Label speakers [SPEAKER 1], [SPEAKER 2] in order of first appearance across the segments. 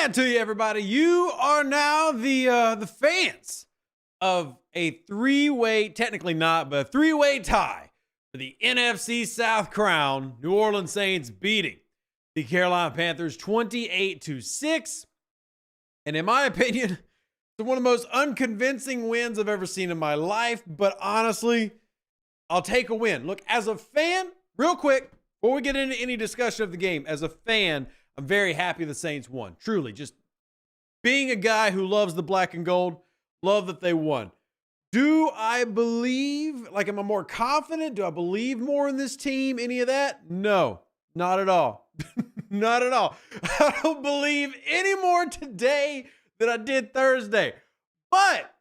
[SPEAKER 1] Amen to you, everybody. You are now the fans of a three-way, technically not, but a three-way tie for the NFC South crown. New Orleans Saints beating the Carolina Panthers 28-6. And in my opinion, it's one of the most unconvincing wins I've ever seen in my life. But honestly, I'll take a win. Look, as a fan, real quick, before we get into any discussion of the game, as a fan, I'm very happy the Saints won. Truly, just being a guy who loves the black and gold, love that they won. Do I believe, like, am I more confident? Do I believe more in this team? Any of that? No, not at all. Not at all. I don't believe any more today than I did Thursday. But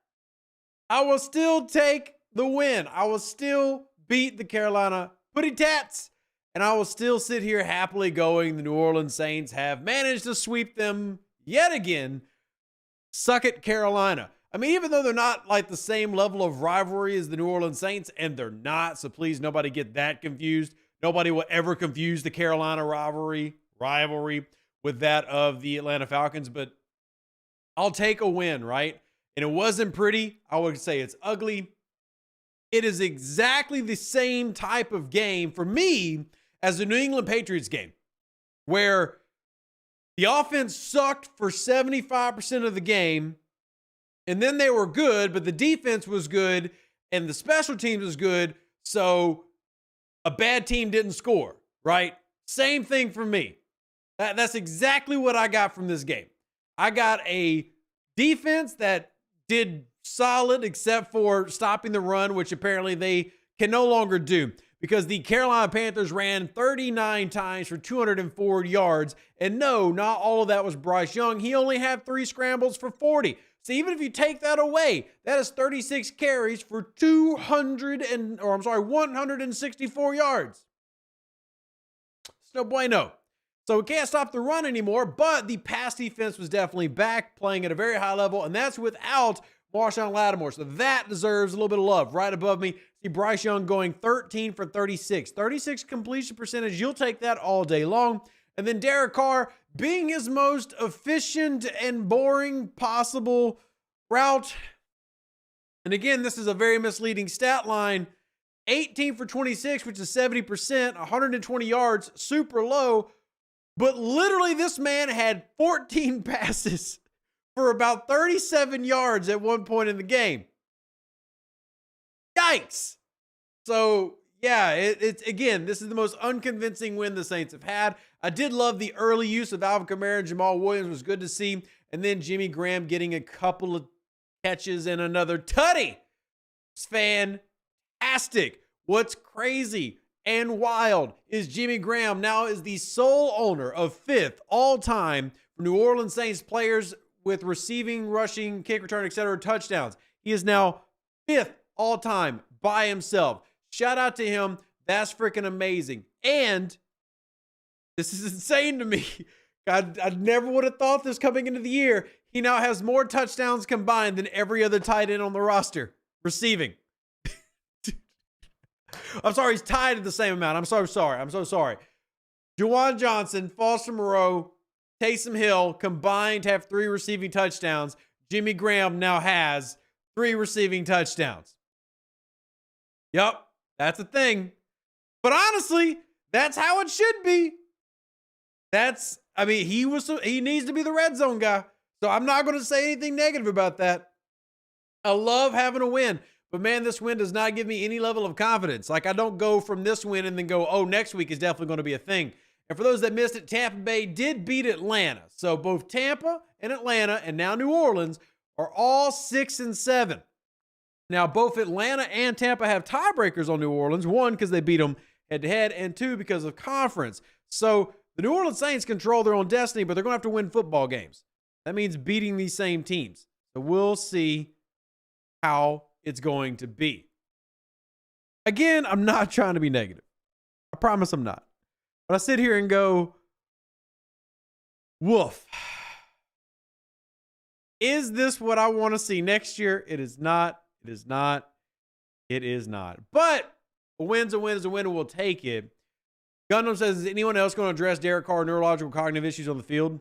[SPEAKER 1] I will still take the win. I will still beat the Carolina Putty Tats. And I will still sit here happily going, the New Orleans Saints have managed to sweep them yet again. Suck it, Carolina. I mean, even though they're not like the same level of rivalry as the New Orleans Saints, and they're not, so please nobody get that confused. Nobody will ever confuse the Carolina rivalry with that of the Atlanta Falcons, but I'll take a win, right? And it wasn't pretty. I would say it's ugly. It is exactly the same type of game for me as the New England Patriots game, where the offense sucked for 75% of the game, and then they were good, but the defense was good, and the special teams was good, so a bad team didn't score, right? Same thing for me. That's exactly what I got from this game. I got a defense that did solid except for stopping the run, which apparently they can no longer do because the Carolina Panthers ran 39 times for 204 yards. And no, not all of that was Bryce Young. He only had 3 scrambles for 40. So even if you take that away, that is 36 carries for 164 yards. It's no bueno. So we can't stop the run anymore, but the pass defense was definitely back, playing at a very high level, and that's without Marshawn Lattimore. So that deserves a little bit of love. Right above me, see Bryce Young going 13 for 36. 36 completion percentage. You'll take that all day long. And then Derek Carr being his most efficient and boring possible route. And again, this is a very misleading stat line. 18 for 26, which is 70%, 120 yards, super low. But literally this man had 14 passes for about 37 yards at one point in the game. Yikes. So, yeah, it's again, this is the most unconvincing win the Saints have had. I did love the early use of Alvin Kamara and Jamal Williams. It was good to see. And then Jimmy Graham getting a couple of catches and another tutty. It's fantastic. What's crazy and wild is Jimmy Graham now is the sole owner of 5th all-time for New Orleans Saints players with receiving, rushing, kick return, etc. touchdowns. He is now 5th all-time by himself. Shout out to him. That's freaking amazing. And this is insane to me. I never would have thought this coming into the year. He now has more touchdowns combined than every other tight end on the roster receiving. I'm sorry, he's tied at the same amount. I'm so sorry. Juwan Johnson, Foster Moreau, Taysom Hill combined have 3 receiving touchdowns. Jimmy Graham now has 3 receiving touchdowns. Yep, that's a thing. But honestly, that's how it should be. He needs to be the red zone guy. So I'm not going to say anything negative about that. I love having a win. But, man, this win does not give me any level of confidence. Like, I don't go from this win and then go, oh, next week is definitely going to be a thing. And for those that missed it, Tampa Bay did beat Atlanta. So both Tampa and Atlanta and now New Orleans are all 6-7. Now, both Atlanta and Tampa have tiebreakers on New Orleans. 1, because they beat them head-to-head, and 2, because of conference. So the New Orleans Saints control their own destiny, but they're going to have to win football games. That means beating these same teams. So we'll see how it's going to be. Again, I'm not trying to be negative. I promise I'm not. But I sit here and go, woof. Is this what I want to see next year? It is not. It is not. It is not. But a win's a win is a win, and we'll take it. Gundam says, is anyone else going to address Derek Carr's neurological cognitive issues on the field?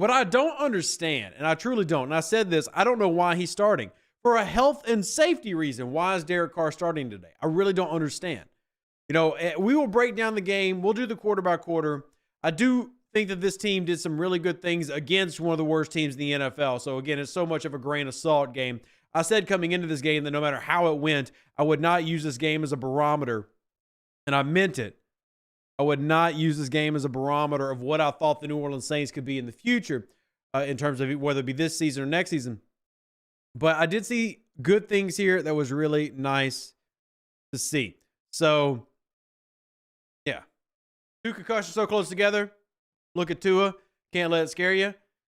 [SPEAKER 1] What I don't understand, and I truly don't, and I said this, I don't know why he's starting. For a health and safety reason, why is Derek Carr starting today? I really don't understand. We will break down the game. We'll do the quarter by quarter. I do think that this team did some really good things against one of the worst teams in the NFL. So, again, it's so much of a grain of salt game. I said coming into this game that no matter how it went, I would not use this game as a barometer, and I meant it. I would not use this game as a barometer of what I thought the New Orleans Saints could be in the future in terms of whether it be this season or next season. But I did see good things here that was really nice to see. So, yeah. 2 concussions so close together. Look at Tua. Can't let it scare you.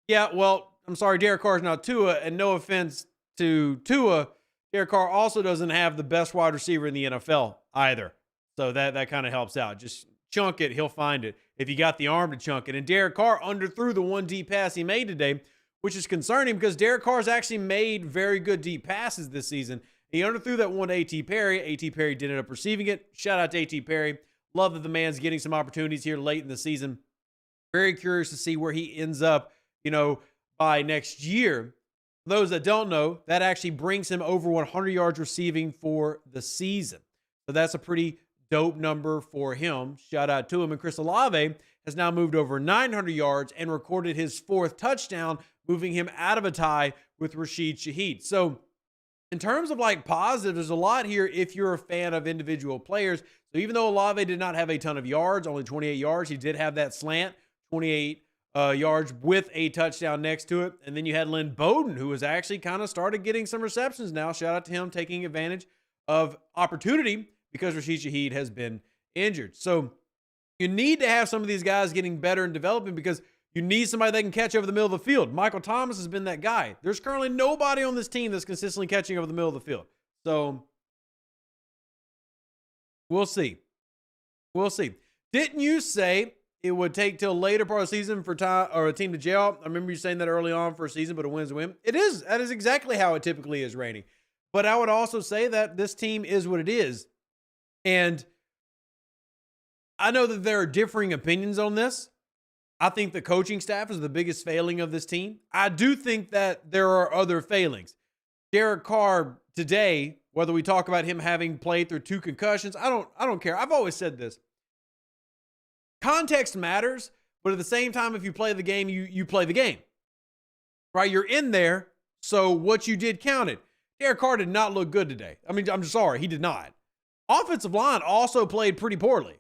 [SPEAKER 1] Yeah, well, I'm sorry, Derek Carr is not Tua, and no offense to Tua, Derek Carr also doesn't have the best wide receiver in the NFL either. So that kind of helps out. Just chunk it, he'll find it if you got the arm to chunk it. And Derek Carr underthrew the one deep pass he made today, which is concerning because Derek Carr's actually made very good deep passes this season. He underthrew that one to A.T. Perry. A.T. Perry did end up receiving it. Shout out to A.T. Perry. Love that the man's getting some opportunities here late in the season. Very curious to see where he ends up, by next year. For those that don't know, that actually brings him over 100 yards receiving for the season. So that's a pretty dope number for him. Shout out to him. And Chris Olave has now moved over 900 yards and recorded his 4th touchdown, moving him out of a tie with Rashid Shaheed. So in terms of positives, there's a lot here if you're a fan of individual players. So even though Olave did not have a ton of yards, only 28 yards, he did have that slant, 28 yards with a touchdown next to it. And then you had Lynn Bowden, who has actually kind of started getting some receptions now. Shout out to him taking advantage of opportunity because Rashid Shaheed has been injured. So you need to have some of these guys getting better and developing because you need somebody that can catch over the middle of the field. Michael Thomas has been that guy. There's currently nobody on this team that's consistently catching over the middle of the field. So we'll see. We'll see. Didn't you say it would take till later part of the season for a team to gel? I remember you saying that early on for a season, but a win's a win. It is. That is exactly how it typically is, Rainey. But I would also say that this team is what it is. And I know that there are differing opinions on this. I think the coaching staff is the biggest failing of this team. I do think that there are other failings. Derek Carr today, whether we talk about him having played through 2 concussions, I don't care. I've always said this. Context matters, but at the same time, if you play the game, you play the game. Right? You're in there, so what you did counted. Derek Carr did not look good today. I mean, I'm sorry, he did not. Offensive line also played pretty poorly.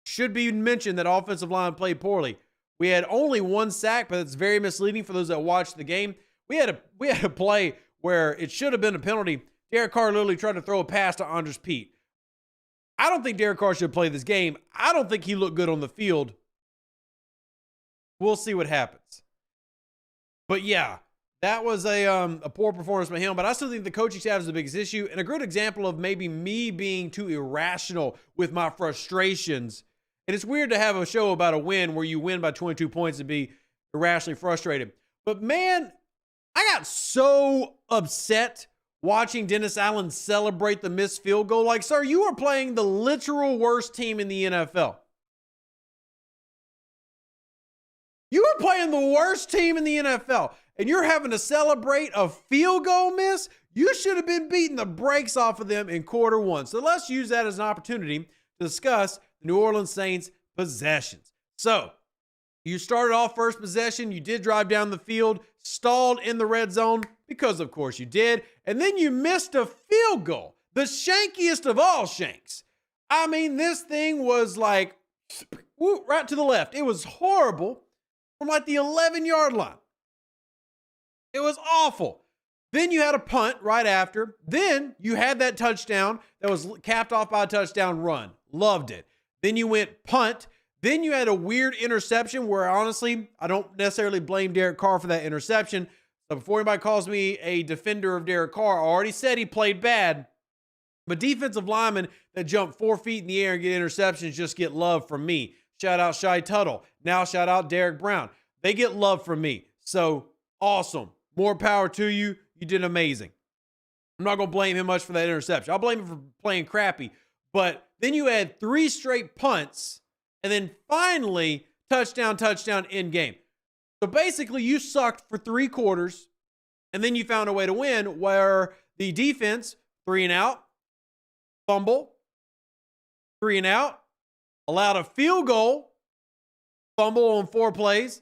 [SPEAKER 1] Should be mentioned that offensive line played poorly. We had only 1 sack, but it's very misleading for those that watched the game. We had a play where it should have been a penalty. Derek Carr literally tried to throw a pass to Andres Pete. I don't think Derek Carr should play this game. I don't think he looked good on the field. We'll see what happens. But yeah, that was a poor performance by him. But I still think the coaching staff is the biggest issue. And a good example of maybe me being too irrational with my frustrations. And it's weird to have a show about a win where you win by 22 points and be irrationally frustrated. But man, I got so upset watching Dennis Allen celebrate the missed field goal. Like, sir, you are playing the literal worst team in the NFL. You are playing the worst team in the NFL, and you're having to celebrate a field goal miss? You should have been beating the brakes off of them in quarter 1. So let's use that as an opportunity to discuss the New Orleans Saints possessions. So you started off first possession. You did drive down the field, stalled in the red zone because, of course, you did. And then you missed a field goal, the shankiest of all shanks. I mean, this thing was like right to the left. It was horrible from like the 11-yard line. It was awful. Then you had a punt right after. Then you had that touchdown that was capped off by a touchdown run. Loved it. Then you went punt. Then you had a weird interception where, honestly, I don't necessarily blame Derek Carr for that interception. So before anybody calls me a defender of Derek Carr, I already said he played bad. But defensive linemen that jump 4 feet in the air and get interceptions just get love from me. Shout out Shai Tuttle. Now shout out Derek Brown. They get love from me. So awesome. More power to you. You did amazing. I'm not going to blame him much for that interception. I'll blame him for playing crappy. But then you had 3 straight punts, and then finally touchdown in game. So basically, you sucked for 3 quarters, and then you found a way to win where the defense, 3 and out, fumble, 3 and out, allowed a field goal, fumble on 4 plays,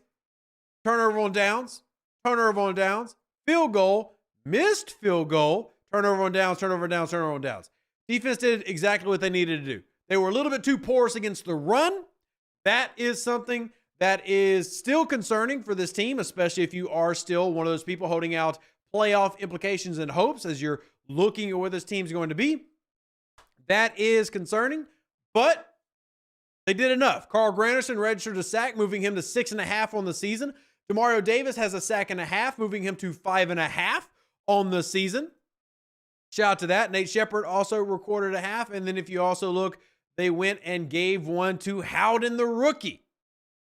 [SPEAKER 1] turnover on downs, field goal, missed field goal, turnover on downs, turnover on downs. Defense did exactly what they needed to do. They were a little bit too porous against the run. That is something that is still concerning for this team, especially if you are still one of those people holding out playoff implications and hopes as you're looking at where this team's going to be. That is concerning, but they did enough. Carl Granderson registered a sack, moving him to 6.5 on the season. Demario Davis has a sack and a half, moving him to 5.5 on the season. Shout out to that. Nate Shepard also recorded a half. And then if you also look, they went and gave one to Howden, the rookie.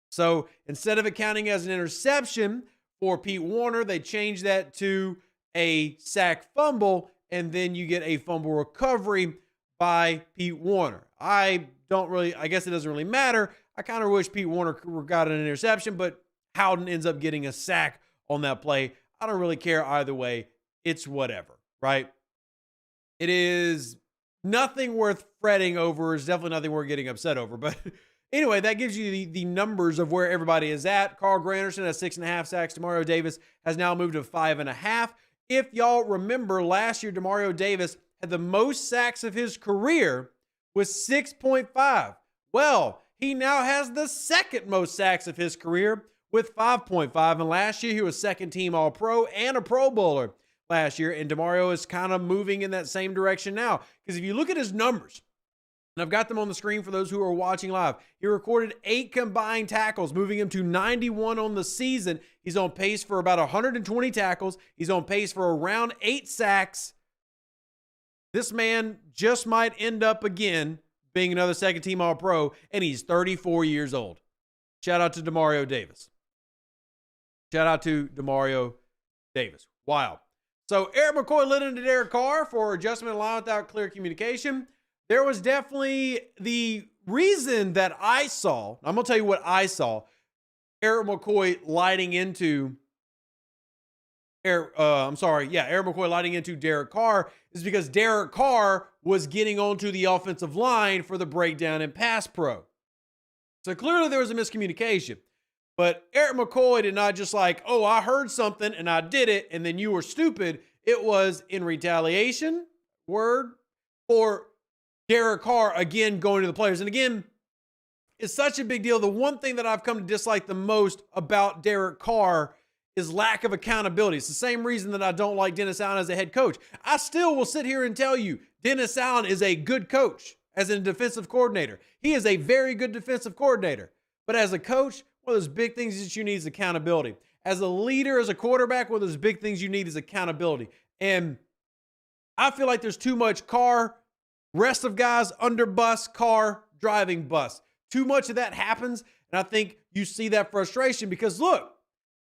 [SPEAKER 1] So instead of it counting as an interception for Pete Warner, they changed that to a sack fumble, and then you get a fumble recovery by Pete Warner. I guess it doesn't really matter. I kind of wish Pete Warner got an interception, but Howden ends up getting a sack on that play. I don't really care either way. It's whatever, right? It is nothing worth fretting over. It's definitely nothing worth getting upset over. But anyway, that gives you the numbers of where everybody is at. Carl Granderson has 6.5 sacks. Demario Davis has now moved to 5.5. If y'all remember, last year, Demario Davis had the most sacks of his career with 6.5. Well, he now has the second most sacks of his career with 5.5. And last year, he was second team All-Pro and a Pro Bowler last year. And Demario is kind of moving in that same direction now. Because if you look at his numbers, and I've got them on the screen for those who are watching live, he recorded 8 combined tackles, moving him to 91 on the season. He's on pace for about 120 tackles. He's on pace for around 8 sacks. This man just might end up again being another second team All-Pro, and he's 34 years old. Shout out to Demario Davis. Wow. So Eric McCoy led into Derek Carr for adjustment line without clear communication. There was definitely the reason that I saw. I'm going to tell you what I saw. Eric McCoy lighting into Eric McCoy lighting into Derek Carr is because Derek Carr was getting onto the offensive line for the breakdown in pass pro. So clearly there was a miscommunication. But Eric McCoy did not just like, oh, I heard something and I did it, and then you were stupid. It was in retaliation, for Derek Carr, again, going to the players. And again, it's such a big deal. The one thing that I've come to dislike the most about Derek Carr is lack of accountability. It's the same reason that I don't like Dennis Allen as a head coach. I still will sit here and tell you, Dennis Allen is a good coach as a defensive coordinator. He is a very good defensive coordinator. But as a coach, one of those big things that you need is accountability. As a leader, as a quarterback, one of those big things you need is accountability. And I feel like there's too much Carr, rest of guys under bus, Carr driving bus. Too much of that happens, and I think you see that frustration because, look,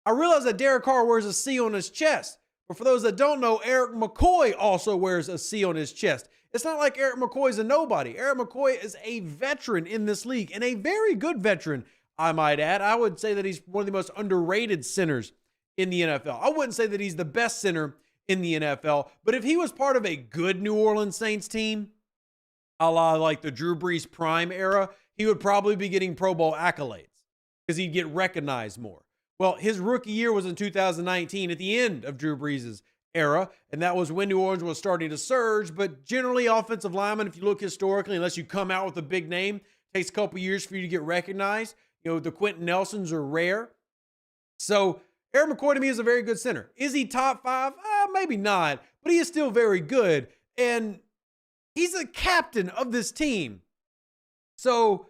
[SPEAKER 1] I realize that Derek Carr wears a C on his chest. But for those that don't know, Eric McCoy also wears a C on his chest. It's not like Eric McCoy's a nobody. Eric McCoy is a veteran in this league, and a very good veteran, I might add. I would say that he's one of the most underrated centers in the NFL. I wouldn't say that he's the best center in the NFL, but if he was part of a good New Orleans Saints team, a la like the Drew Brees prime era, he would probably be getting Pro Bowl accolades because he'd get recognized more. Well, his rookie year was in 2019 at the end of Drew Brees' era, and that was when New Orleans was starting to surge. But generally, offensive linemen, if you look historically, unless you come out with a big name, takes a couple years for you to get recognized. You know, the Quentin Nelsons are rare. So Eric McCoy to me is a very good center. Is he top 5? Maybe not, but he is still very good. And he's a captain of this team. So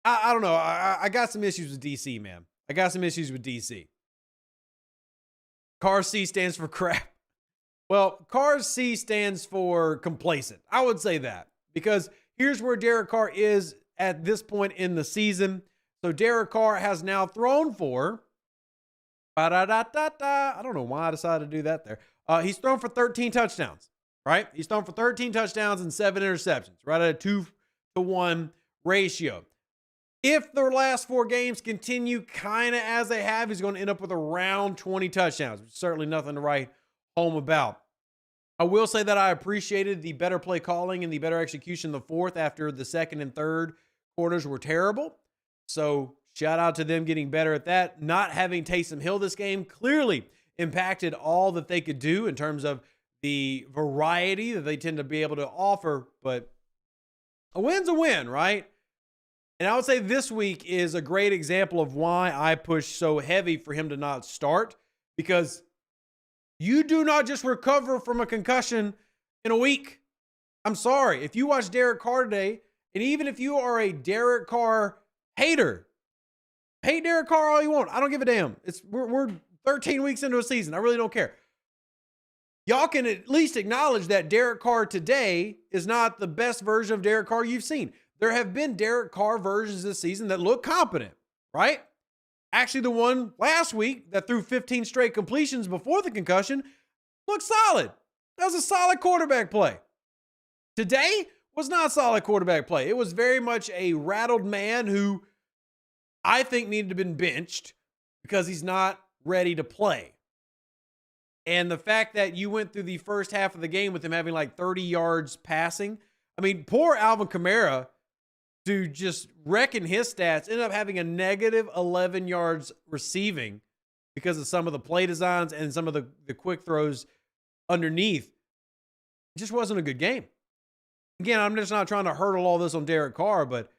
[SPEAKER 1] I don't know. I got some issues with DC, man. I got some issues with DC. Carr C stands for crap. Well, Carr C stands for complacent. I would say that because here's where Derek Carr is at this point in the season. So Derek Carr has now thrown for, I don't know why I decided to do that there. He's thrown for 13 touchdowns, right? He's thrown for 13 touchdowns and 7 interceptions, right at a 2-to-1 ratio. If the last 4 games continue kind of as they have, he's going to end up with around 20 touchdowns. Certainly nothing to write home about. I will say that I appreciated the better play calling and the better execution in the fourth after the second and third quarters were terrible. So shout out to them getting better at that. Not having Taysom Hill this game clearly impacted all that they could do in terms of the variety that they tend to be able to offer. But a win's a win, right? And I would say this week is a great example of why I push so heavy for him to not start, because you do not just recover from a concussion in a week. I'm sorry. If you watch Derek Carr today, and even if you are a Derek Carr hater, hate Derek Carr all you want. I don't give a damn. We're 13 weeks into a season. I really don't care. Y'all can at least acknowledge that Derek Carr today is not the best version of Derek Carr you've seen. There have been Derek Carr versions this season that look competent, right? Actually, the one last week that threw 15 straight completions before the concussion looked solid. That was a solid quarterback play. Today was not solid quarterback play. It was very much a rattled man who I think needed to have been benched because he's not ready to play. And the fact that you went through the first half of the game with him having like 30 yards passing. I mean, poor Alvin Kamara, to just wrecking his stats, ended up having a negative 11 yards receiving because of some of the play designs and some of the quick throws underneath. It just wasn't a good game. Again, I'm just not trying to hurdle all this on Derek Carr, but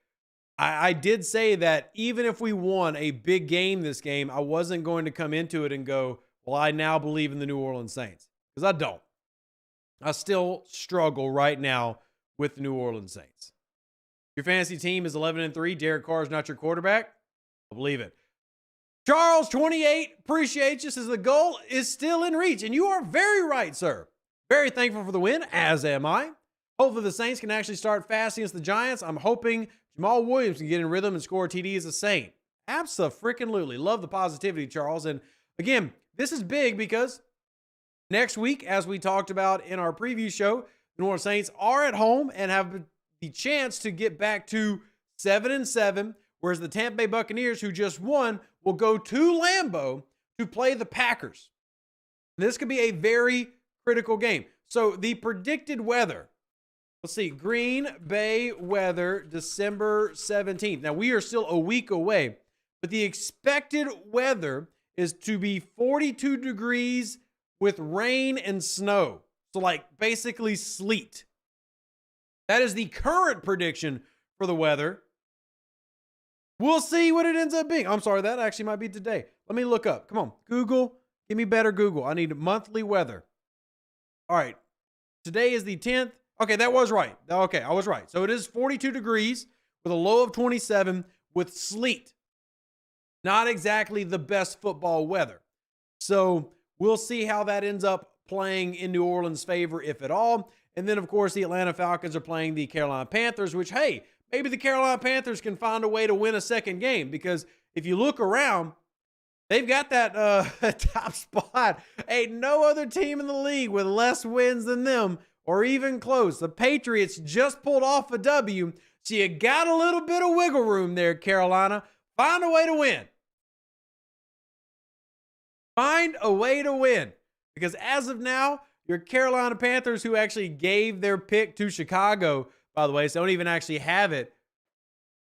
[SPEAKER 1] I did say that even if we won a big game this game, I wasn't going to come into it and go, well, I now believe in the New Orleans Saints. Because I don't. I still struggle right now with the New Orleans Saints. Your fantasy team is 11-3. Derek Carr is not your quarterback. I believe it. Charles, 28, appreciate you. Says the goal is still in reach. And you are very right, sir. Very thankful for the win, as am I. Hopefully the Saints can actually start fast against the Giants. I'm hoping Jamal Williams can get in rhythm and score a TD as a Saint. Abso-freaking-lutely. Love the positivity, Charles. And again, this is big because next week, as we talked about in our preview show, the New Orleans Saints are at home and have the chance to get back to 7-7, whereas the Tampa Bay Buccaneers, who just won, will go to Lambeau to play the Packers. This could be a very critical game. So the predicted weather, let's see, Green Bay weather, December 17th. Now, we are still a week away, but the expected weather is to be 42 degrees with rain and snow. So, like, basically sleet. That is the current prediction for the weather. We'll see what it ends up being. I'm sorry, that actually might be today. Let me look up. Come on, Google. Give me better Google. I need monthly weather. All right. Today is the 10th. Okay, that was right. Okay, I was right. So it is 42 degrees with a low of 27 with sleet. Not exactly the best football weather. So we'll see how that ends up playing in New Orleans' favor, if at all. And then, of course, the Atlanta Falcons are playing the Carolina Panthers, which, hey, maybe the Carolina Panthers can find a way to win a second game, because if you look around, they've got that top spot. Ain't no other team in the league with less wins than them, or even close. The Patriots just pulled off a W, so you got a little bit of wiggle room there, Carolina. Find a way to win. Find a way to win. Because as of now, your Carolina Panthers, who actually gave their pick to Chicago, by the way, so don't even actually have it,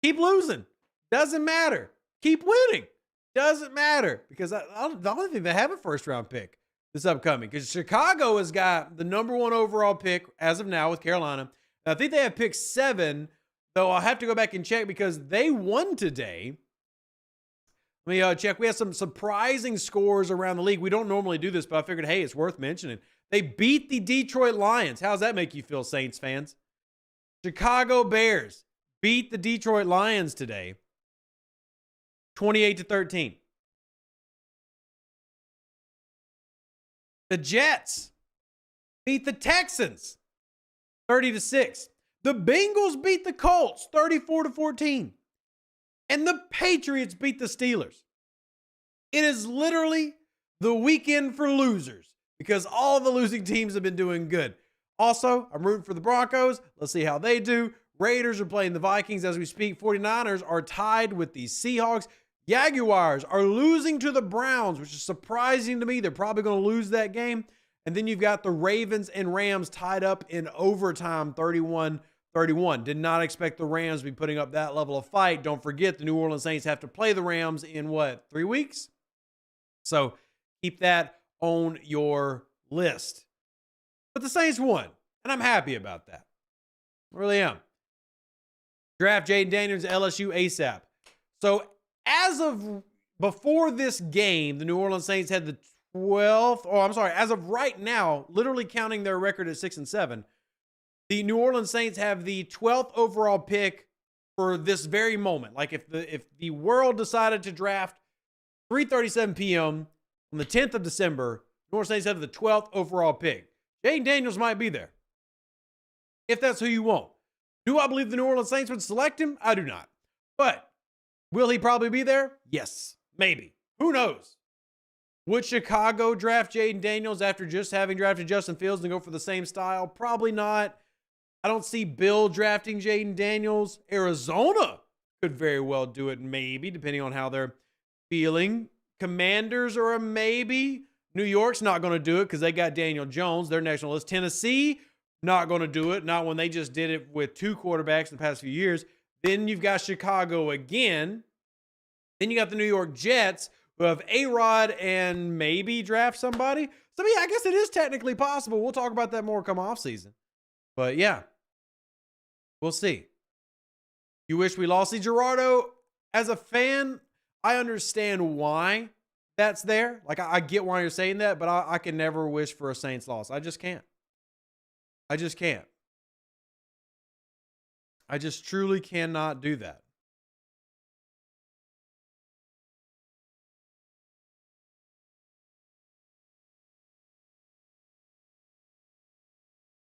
[SPEAKER 1] keep losing. Doesn't matter. Keep winning. Doesn't matter. Because I don't think they have a first-round pick this upcoming. Because Chicago has got the number 1 overall pick as of now with Carolina. And I think they have pick 7, though I'll have to go back and check because they won today. Let me check. We have some surprising scores around the league. We don't normally do this, but I figured, hey, it's worth mentioning. They beat the Detroit Lions. How does that make you feel, Saints fans? Chicago Bears beat the Detroit Lions today, 28-13. The Jets beat the Texans, 30-6. The Bengals beat the Colts, 34-14. And the Patriots beat the Steelers. It is literally the weekend for losers because all the losing teams have been doing good. Also, I'm rooting for the Broncos. Let's see how they do. Raiders are playing the Vikings as we speak. 49ers are tied with the Seahawks. Jaguars are losing to the Browns, which is surprising to me. They're probably going to lose that game. And then you've got the Ravens and Rams tied up in overtime, 31-31. Did not expect the Rams to be putting up that level of fight. Don't forget, the New Orleans Saints have to play the Rams in, 3 weeks? So keep that on your list. But the Saints won, and I'm happy about that. I really am. Draft Jaden Daniels, LSU ASAP. So as of before this game, the New Orleans Saints had the 12th, as of right now, literally counting their record at 6-7, the New Orleans Saints have the 12th overall pick for this very moment. Like if the world decided to draft 3:37 p.m. on the 10th of December, New Orleans Saints have the 12th overall pick. Jaden Daniels might be there, if that's who you want. Do I believe the New Orleans Saints would select him? I do not. But will he probably be there? Yes, maybe. Who knows? Would Chicago draft Jaden Daniels after just having drafted Justin Fields and go for the same style? Probably not. I don't see Bill drafting Jaden Daniels. Arizona could very well do it, maybe, depending on how they're feeling. Commanders are a maybe. New York's not going to do it because they got Daniel Jones. They're next on the list. Tennessee, not going to do it. Not when they just did it with 2 quarterbacks in the past few years. Then you've got Chicago again. Then you got the New York Jets, who have A-Rod and maybe draft somebody. So, yeah, I guess it is technically possible. We'll talk about that more come offseason. But, yeah, we'll see. You wish we lost Gerardo. As a fan, I understand why that's there. Like, I get why you're saying that, but I can never wish for a Saints loss. I just can't. I just can't. I just truly cannot do that.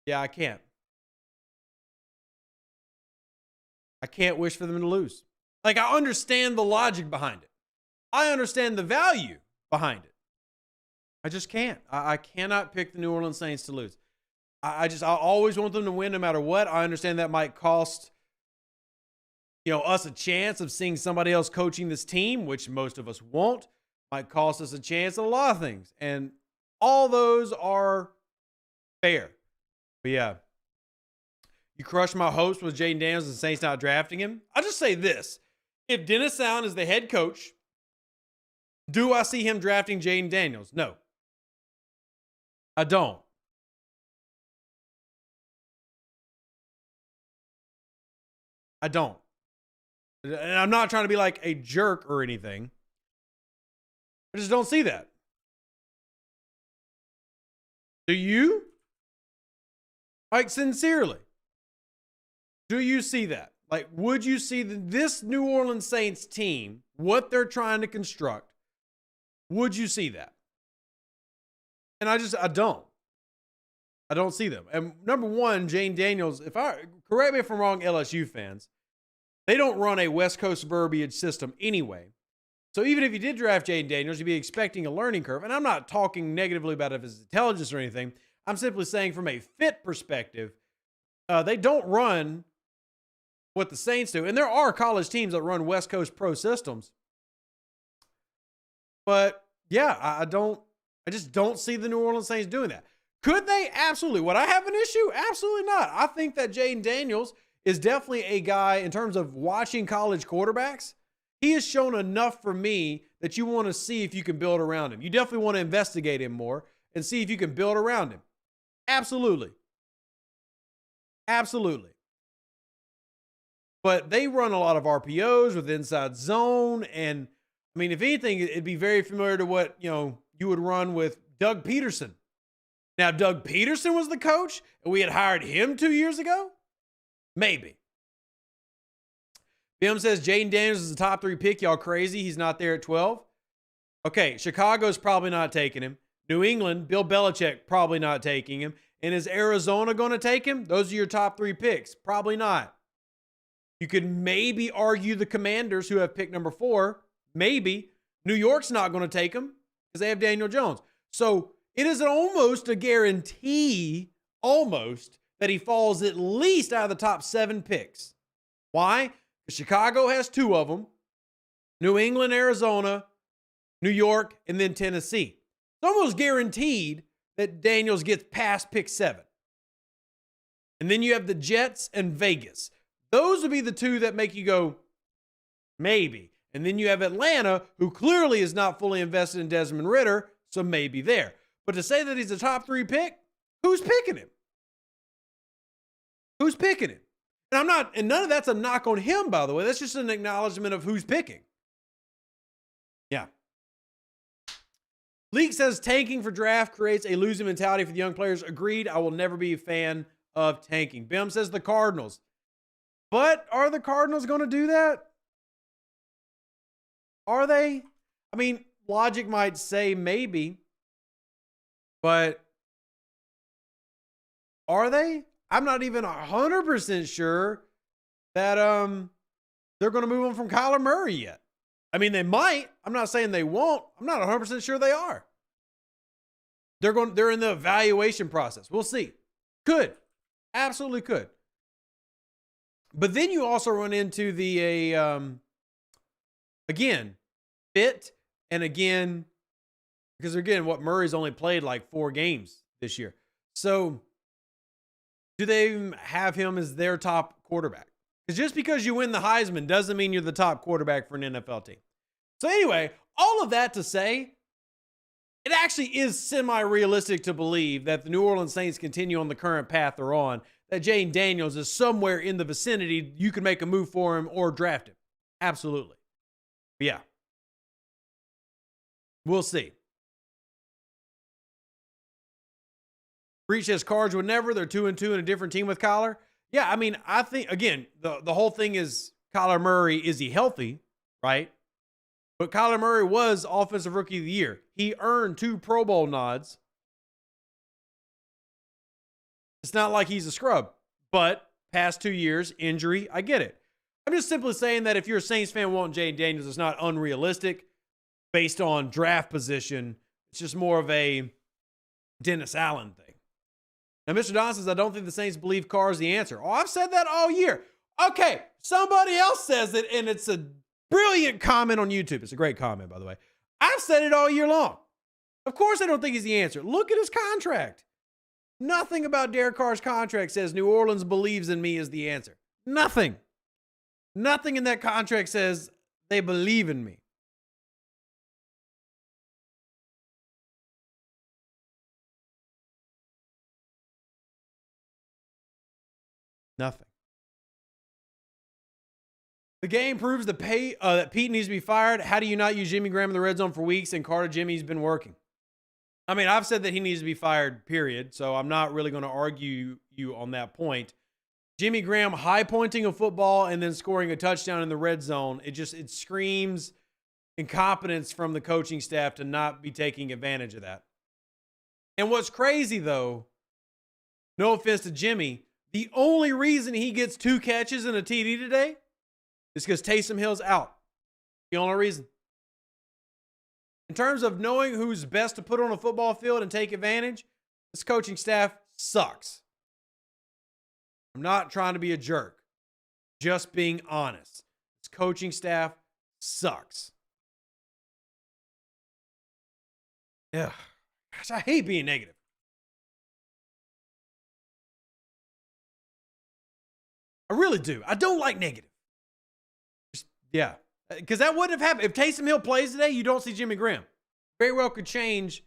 [SPEAKER 1] Yeah, I can't. I can't wish for them to lose. Like, I understand the logic behind it. I understand the value behind it. I just can't. I cannot pick the New Orleans Saints to lose. I always want them to win no matter what. I understand that might cost, us a chance of seeing somebody else coaching this team, which most of us won't. Might cost us a chance at a lot of things. And all those are fair. But yeah, you crushed my hopes with Jaden Daniels and the Saints not drafting him. I'll just say this. If Dennis Allen is the head coach, do I see him drafting Jaden Daniels? No. I don't. I don't. And I'm not trying to be like a jerk or anything. I just don't see that. Do you? Like, sincerely. Do you see that? Like, would you see this New Orleans Saints team, what they're trying to construct, would you see that? And I don't. I don't see them. And number one, Jaden Daniels, correct me if I'm wrong, LSU fans, they don't run a West Coast suburban system anyway. So even if you did draft Jaden Daniels, you'd be expecting a learning curve. And I'm not talking negatively about his intelligence or anything. I'm simply saying from a fit perspective, they don't run what the Saints do. And there are college teams that run West Coast pro systems. But yeah, I just don't see the New Orleans Saints doing that. Could they? Absolutely. Would I have an issue? Absolutely not. I think that Jaden Daniels is definitely a guy in terms of watching college quarterbacks. He has shown enough for me that you want to see if you can build around him. You definitely want to investigate him more and see if you can build around him. Absolutely. Absolutely. But they run a lot of RPOs with inside zone. And I mean, if anything, it'd be very familiar to what, you would run with Doug Peterson. Now, Doug Peterson was the coach and we had hired him 2 years ago. Maybe. Bim says Jaden Daniels is the top 3 pick. Y'all crazy. He's not there at 12. Okay, Chicago's probably not taking him. New England, Bill Belichick probably not taking him. And is Arizona going to take him? Those are your top 3 picks. Probably not. You could maybe argue the Commanders, who have pick number 4. Maybe. New York's not going to take him because they have Daniel Jones. So it is almost a guarantee, almost, that he falls at least out of the top 7 picks. Why? Because Chicago has 2 of them. New England, Arizona, New York, and then Tennessee. It's almost guaranteed that Daniels gets past pick 7. And then you have the Jets and Vegas. Those would be the 2 that make you go, maybe. And then you have Atlanta, who clearly is not fully invested in Desmond Ridder, so maybe there. But to say that he's a top 3 pick, who's picking him? Who's picking him? And none of that's a knock on him, by the way. That's just an acknowledgement of who's picking. Yeah. League says tanking for draft creates a losing mentality for the young players. Agreed. I will never be a fan of tanking. Bim says the Cardinals. But are the Cardinals going to do that? Are they? I mean, logic might say maybe. But are they? I'm not even 100% sure that they're going to move on from Kyler Murray yet. I mean, they might. I'm not saying they won't. I'm not 100% sure they are. They're in the evaluation process. We'll see. Could. Absolutely could. But then you also run into the again, fit, and again, because again, Murray's only played like 4 games this year. So do they even have him as their top quarterback? Because just because you win the Heisman doesn't mean you're the top quarterback for an NFL team. So anyway, all of that to say, it actually is semi-realistic to believe that the New Orleans Saints continue on the current path they're on, that Jayden Daniels is somewhere in the vicinity. You can make a move for him or draft him. Absolutely. But yeah. We'll see. Breach says Cards would never. They're 2-2 in a different team with Kyler. Yeah, I mean, I think, again, the whole thing is Kyler Murray, is he healthy, right? But Kyler Murray was Offensive Rookie of the Year. He earned 2 Pro Bowl nods. It's not like he's a scrub. But past 2 years, injury, I get it. I'm just simply saying that if you're a Saints fan wanting Jayden Daniels, it's not unrealistic based on draft position. It's just more of a Dennis Allen thing. Now, Mr. Don says, I don't think the Saints believe Carr is the answer. Oh, I've said that all year. Okay, somebody else says it, and it's a brilliant comment on YouTube. It's a great comment, by the way. I've said it all year long. Of course I don't think he's the answer. Look at his contract. Nothing about Derek Carr's contract says New Orleans believes in me is the answer. Nothing. Nothing in that contract says they believe in me. Nothing. The game proves that Pete needs to be fired. How do you not use Jimmy Graham in the red zone for weeks and Carter Jimmy's been working? I mean, I've said that he needs to be fired, period. So I'm not really going to argue you on that point. Jimmy Graham high pointing a football and then scoring a touchdown in the red zone. It screams incompetence from the coaching staff to not be taking advantage of that. And what's crazy though, no offense to Jimmy, the only reason he gets 2 catches and a TD today is because Taysom Hill's out. The only reason. In terms of knowing who's best to put on a football field and take advantage, this coaching staff sucks. I'm not trying to be a jerk. Just being honest. This coaching staff sucks. Ugh. Gosh, I hate being negative. I really do. I don't like negative. Yeah. Because that wouldn't have happened. If Taysom Hill plays today, you don't see Jimmy Graham. Very well could change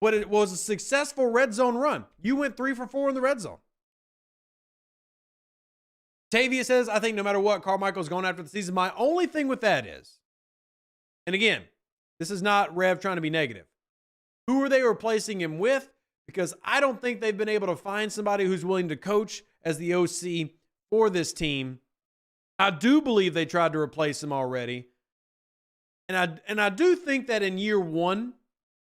[SPEAKER 1] what it was a successful red zone run. You went 3 for 4 in the red zone. Tavia says, I think no matter what, Carmichael's going after the season. My only thing with that is, and again, this is not Rev trying to be negative. Who are they replacing him with? Because I don't think they've been able to find somebody who's willing to coach as the OC for this team. I do believe they tried to replace him already. And I do think that in year one,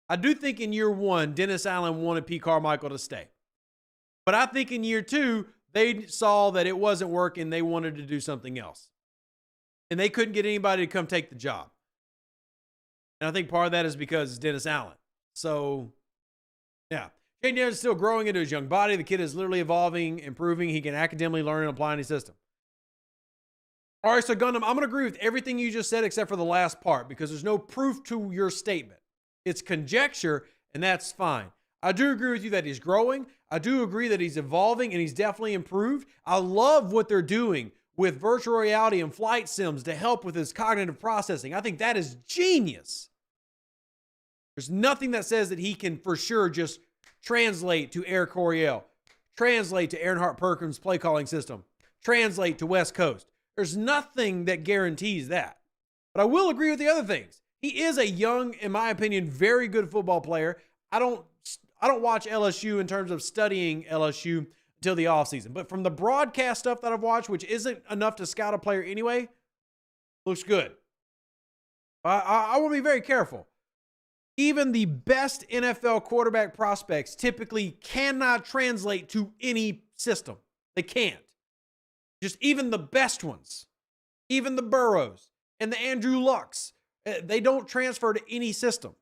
[SPEAKER 1] Dennis Allen wanted Pete Carmichael to stay. But I think in year 2, they saw that it wasn't working. They wanted to do something else. And they couldn't get anybody to come take the job. And I think part of that is because it's Dennis Allen. So, yeah. Jaden Daniels is still growing into his young body. The kid is literally evolving, improving. He can academically learn and apply any system. All right, so Gundam, I'm going to agree with everything you just said except for the last part because there's no proof to your statement. It's conjecture, and that's fine. I do agree with you that he's growing. I do agree that he's evolving, and he's definitely improved. I love what they're doing with virtual reality and flight sims to help with his cognitive processing. I think that is genius. There's nothing that says that he can for sure just translate to Air Coryell, translate to Earnhardt Perkins' play calling system, translate to West Coast. There's nothing that guarantees that. But I will agree with the other things. He is a young, in my opinion, very good football player. I don't watch LSU in terms of studying LSU until the offseason. But from the broadcast stuff that I've watched, which isn't enough to scout a player anyway, looks good. I want to be very careful. Even the best NFL quarterback prospects typically cannot translate to any system. They can't. Just even the best ones, even the Burrows and the Andrew Lucks, they don't transfer to any system.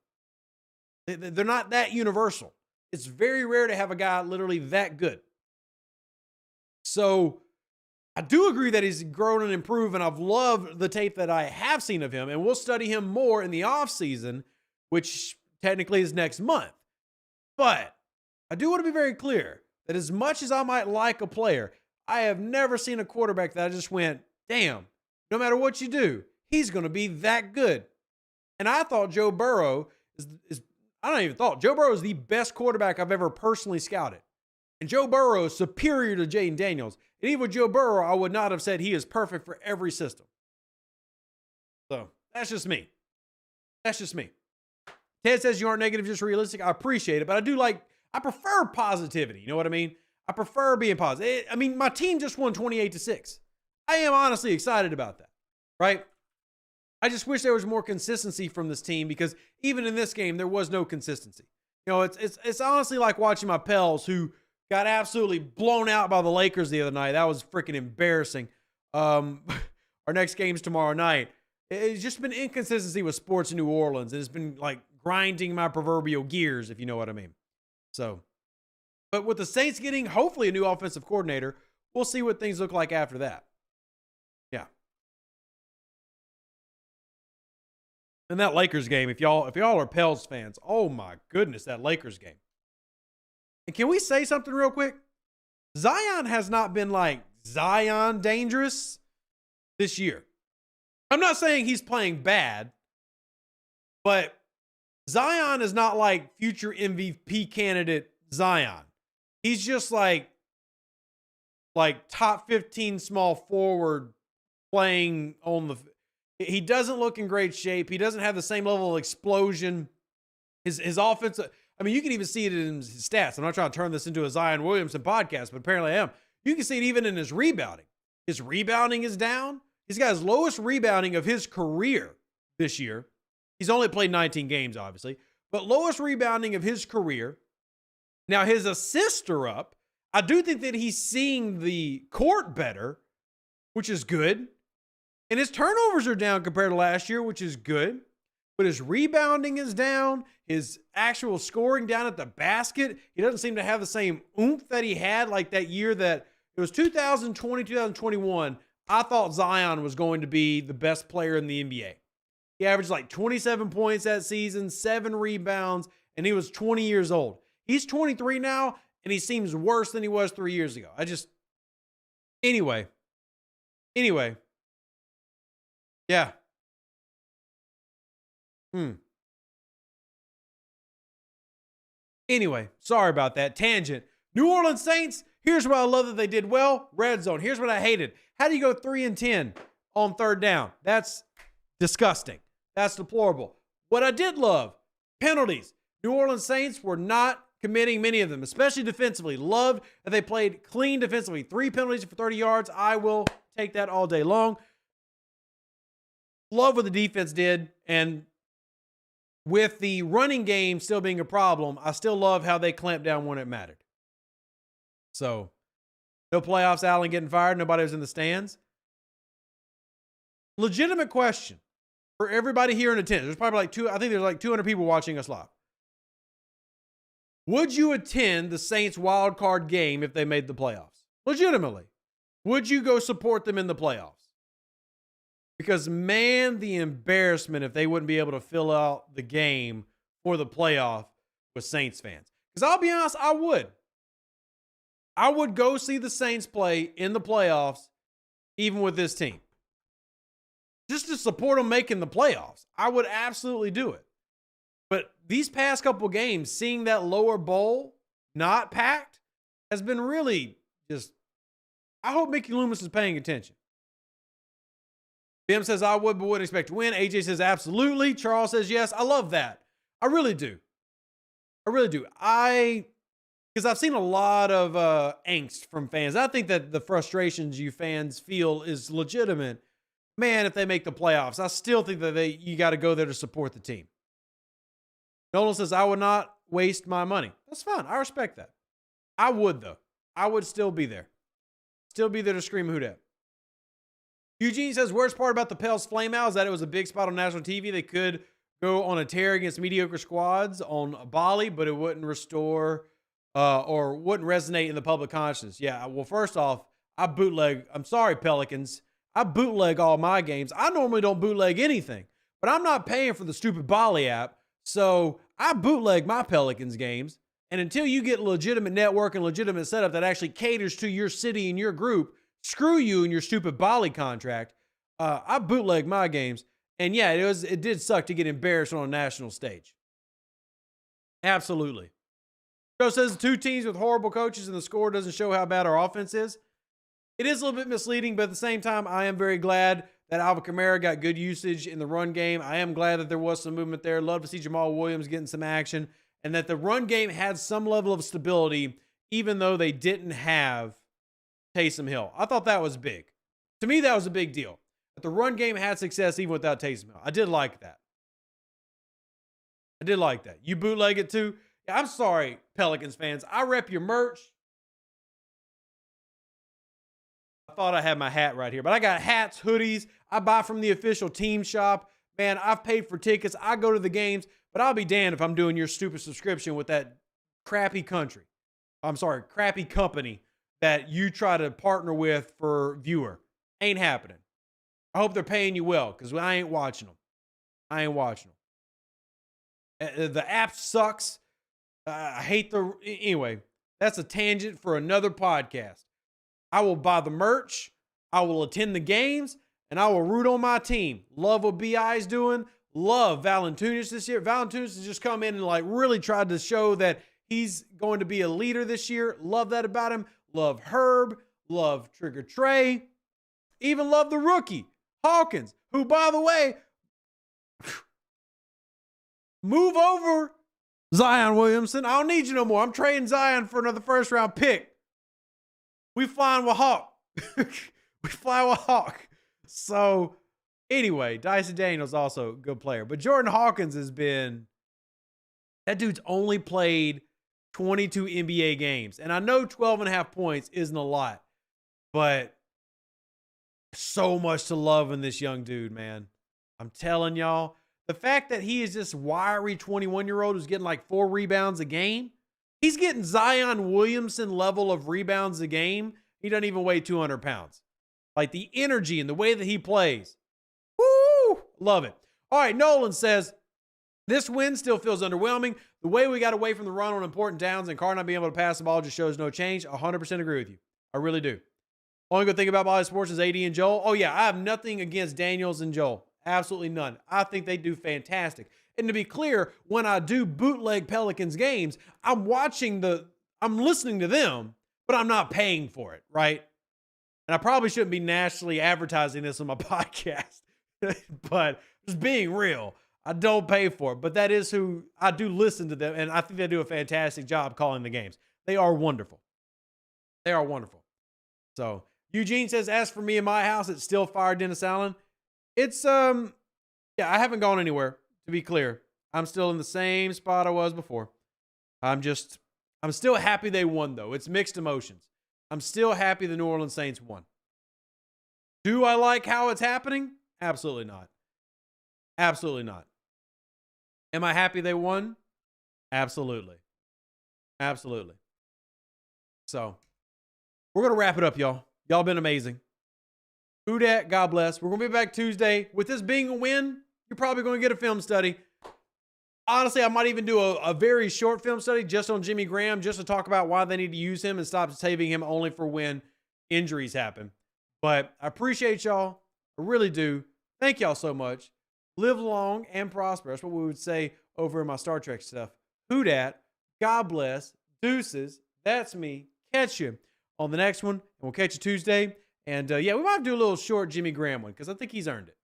[SPEAKER 1] They're not that universal. It's very rare to have a guy literally that good. So I do agree that he's grown and improved, and I've loved the tape that I have seen of him, and we'll study him more in the offseason, which technically is next month. But I do want to be very clear that as much as I might like a player, I have never seen a quarterback that I just went, damn, no matter what you do, he's going to be that good. And I thought Joe Burrow Joe Burrow is the best quarterback I've ever personally scouted. And Joe Burrow is superior to Jaden Daniels. And even with Joe Burrow, I would not have said he is perfect for every system. So that's just me. That's just me. Ted says you aren't negative, just realistic. I appreciate it, but I prefer positivity. You know what I mean? I prefer being positive. I mean, my team just won 28-6. I am honestly excited about that, right? I just wish there was more consistency from this team because even in this game, there was no consistency. You know, it's honestly like watching my Pels who got absolutely blown out by the Lakers the other night. That was freaking embarrassing. Our next game's tomorrow night. It's just been inconsistency with sports in New Orleans. It's been like grinding my proverbial gears, if you know what I mean. So, but with the Saints getting hopefully a new offensive coordinator, we'll see what things look like after that. Yeah. And that Lakers game, if y'all are Pels fans, oh my goodness, that Lakers game. And can we say something real quick? Zion has not been like Zion dangerous this year. I'm not saying he's playing bad, but Zion is not like future MVP candidate Zion. He's just like top 15 small forward playing on the. He doesn't look in great shape. He doesn't have the same level of explosion. His offense. I mean, you can even see it in his stats. I'm not trying to turn this into a Zion Williamson podcast, but apparently I am. You can see it even in his rebounding. His rebounding is down. He's got his lowest rebounding of his career this year. He's only played 19 games, obviously, but lowest rebounding of his career. Now, his assists are up. I do think that he's seeing the court better, which is good. And his turnovers are down compared to last year, which is good. But his rebounding is down. His actual scoring down at the basket, he doesn't seem to have the same oomph that he had like that year that it was 2020, 2021. I thought Zion was going to be the best player in the NBA. He averaged like 27 points that season, 7 rebounds, and he was 20 years old. He's 23 now, and he seems worse than he was 3 years ago. Anyway. Yeah. Anyway, sorry about that. Tangent. New Orleans Saints, here's what I love that they did well. Red zone. Here's what I hated. How do you go 3-10 on third down? That's disgusting. That's deplorable. What I did love, penalties. New Orleans Saints were not committing many of them, especially defensively. Loved that they played clean defensively. 3 penalties for 30 yards. I will take that all day long. Love what the defense did. And with the running game still being a problem, I still love how they clamped down when it mattered. So, no playoffs, Allen getting fired. Nobody was in the stands. Legitimate question for everybody here in attendance. There's probably I think there's like 200 people watching us live. Would you attend the Saints wild card game if they made the playoffs? Legitimately. Would you go support them in the playoffs? Because, man, the embarrassment if they wouldn't be able to fill out the game for the playoff with Saints fans. Because I'll be honest, I would. I would go see the Saints play in the playoffs, even with this team. Just to support them making the playoffs. I would absolutely do it. But these past couple games, seeing that lower bowl not packed has been really just, I hope Mickey Loomis is paying attention. Bim says, I would, but wouldn't expect to win. AJ says, absolutely. Charles says, yes. I love that. I really do. I really do. Because I've seen a lot of angst from fans. I think that the frustrations you fans feel is legitimate. Man, if they make the playoffs, I still think that you got to go there to support the team. Nolan says, I would not waste my money. That's fine. I respect that. I would, though. I would still be there. Still be there to scream hoot at. Eugene says, worst part about the Pels flameout is that it was a big spot on national TV. They could go on a tear against mediocre squads on Bali, but it wouldn't restore or wouldn't resonate in the public consciousness. Yeah, well, first off, I'm sorry, Pelicans. I bootleg all my games. I normally don't bootleg anything, but I'm not paying for the stupid Bali app. So I bootleg my Pelicans games. And until you get legitimate network and legitimate setup that actually caters to your city and your group, screw you and your stupid Bali contract. I bootleg my games. And yeah, it did suck to get embarrassed on a national stage. Absolutely. Joe says the two teams with horrible coaches and the score doesn't show how bad our offense is. It is a little bit misleading, but at the same time, I am very glad that Alvin Kamara got good usage in the run game. I am glad that there was some movement there. Love to see Jamal Williams getting some action and that the run game had some level of stability, even though they didn't have Taysom Hill. I thought that was big. To me, that was a big deal. That the run game had success even without Taysom Hill. I did like that. You bootleg it too? Yeah, I'm sorry, Pelicans fans. I rep your merch. I thought I had my hat right here, but I got hats, hoodies. I buy from the official team shop. Man, I've paid for tickets. I go to the games, but I'll be damned if I'm doing your stupid subscription with that crappy company that you try to partner with for viewer. Ain't happening. I hope they're paying you well because I ain't watching them. The app sucks. I hate anyway, that's a tangent for another podcast. I will buy the merch. I will attend the games and I will root on my team. Love what BI is doing. Love Valanciunas this year. Valanciunas has just come in and really tried to show that he's going to be a leader this year. Love that about him. Love Herb. Love Trigger Trey. Even love the rookie, Hawkins, who, by the way, move over Zion Williamson. I don't need you no more. I'm trading Zion for another first-round pick. We flying with Hawk. So, anyway, Dyson Daniels also a good player. But Jordan Hawkins that dude's only played 22 NBA games. And I know 12.5 points isn't a lot, but so much to love in this young dude, man. I'm telling y'all, the fact that he is this wiry 21-year-old who's getting 4 rebounds a game, he's getting Zion Williamson level of rebounds a game. He doesn't even weigh 200 pounds. The energy and the way that he plays. Woo! Love it. All right, Nolan says, this win still feels underwhelming. The way we got away from the run on important downs and Carr not being able to pass the ball just shows no change. 100% agree with you. I really do. Only good thing about Bally Sports is AD and Joel. Oh, yeah, I have nothing against Daniels and Joel. Absolutely none. I think they do fantastic. And to be clear, when I do bootleg Pelicans games, I'm listening to them, but I'm not paying for it, right? And I probably shouldn't be nationally advertising this on my podcast, but just being real, I don't pay for it. But that is who I do listen to them, and I think they do a fantastic job calling the games. They are wonderful. So Eugene says, as for me in my house, it's still Fire Dennis Allen. It's, yeah, I haven't gone anywhere, to be clear. I'm still in the same spot I was before. I'm still happy they won, though. It's mixed emotions. I'm still happy the New Orleans Saints won. Do I like how it's happening? Absolutely not. Absolutely not. Am I happy they won? Absolutely. Absolutely. So we're going to wrap it up, y'all. Y'all been amazing. Who dat? God bless. We're going to be back Tuesday. With this being a win, you're probably going to get a film study. Honestly, I might even do a very short film study just on Jimmy Graham, just to talk about why they need to use him and stop saving him only for when injuries happen. But I appreciate y'all. I really do. Thank y'all so much. Live long and prosper. That's what we would say over in my Star Trek stuff. Who dat? God bless. Deuces. That's me. Catch you on the next one. And we'll catch you Tuesday. And yeah, we might do a little short Jimmy Graham one because I think he's earned it.